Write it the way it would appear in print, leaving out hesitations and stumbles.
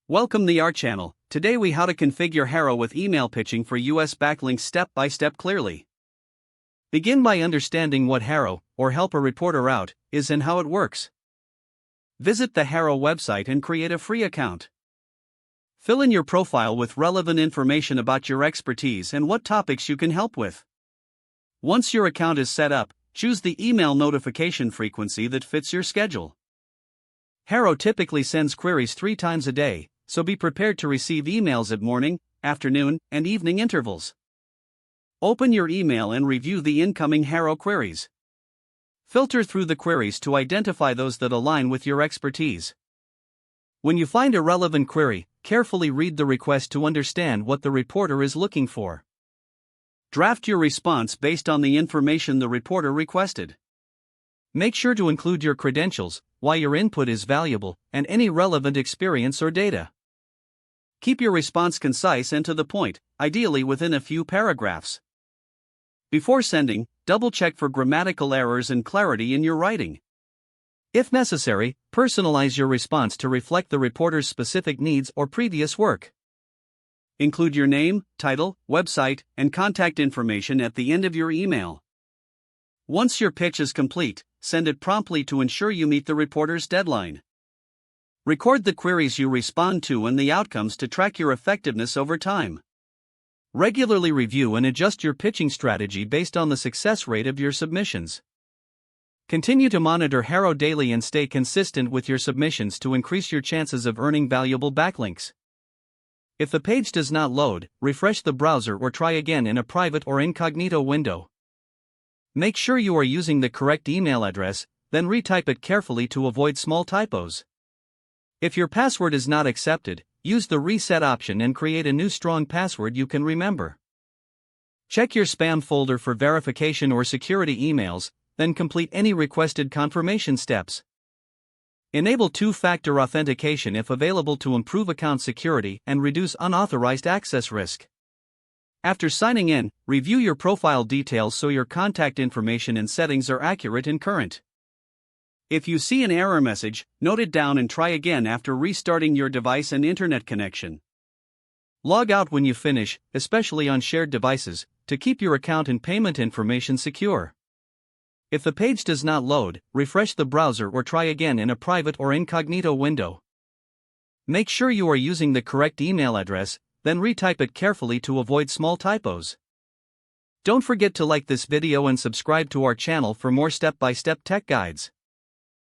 Welcome to our channel. Today we how to configure HARO with email pitching for US backlinks step by step clearly. Begin by understanding what HARO, or Help a Reporter Out, is and how it works. Visit the HARO website and create a free account. Fill in your profile with relevant information about your expertise and what topics you can help with. Once your account is set up, choose the email notification frequency that fits your schedule. HARO typically sends queries 3 times a day, so be prepared to receive emails at morning, afternoon, and evening intervals. Open your email and review the incoming HARO queries. Filter through the queries to identify those that align with your expertise. When you find a relevant query, carefully read the request to understand what the reporter is looking for. Draft your response based on the information the reporter requested. Make sure to include your credentials, why your input is valuable, and any relevant experience or data. Keep your response concise and to the point, ideally within a few paragraphs. Before sending, double-check for grammatical errors and clarity in your writing. If necessary, personalize your response to reflect the reporter's specific needs or previous work. Include your name, title, website, and contact information at the end of your email. Once your pitch is complete, send it promptly to ensure you meet the reporter's deadline. Record the queries you respond to and the outcomes to track your effectiveness over time. Regularly review and adjust your pitching strategy based on the success rate of your submissions. Continue to monitor HARO daily and stay consistent with your submissions to increase your chances of earning valuable backlinks. If the page does not load, refresh the browser or try again in a private or incognito window. Make sure you are using the correct email address, then retype it carefully to avoid small typos. If your password is not accepted, use the reset option and create a new strong password you can remember. Check your spam folder for verification or security emails, then complete any requested confirmation steps. Enable two-factor authentication if available to improve account security and reduce unauthorized access risk. After signing in, review your profile details so your contact information and settings are accurate and current. If you see an error message, note it down and try again after restarting your device and internet connection. Log out when you finish, especially on shared devices, to keep your account and payment information secure. If the page does not load, refresh the browser or try again in a private or incognito window. Make sure you are using the correct email address, then retype it carefully to avoid small typos. Don't forget to like this video and subscribe to our channel for more step-by-step tech guides.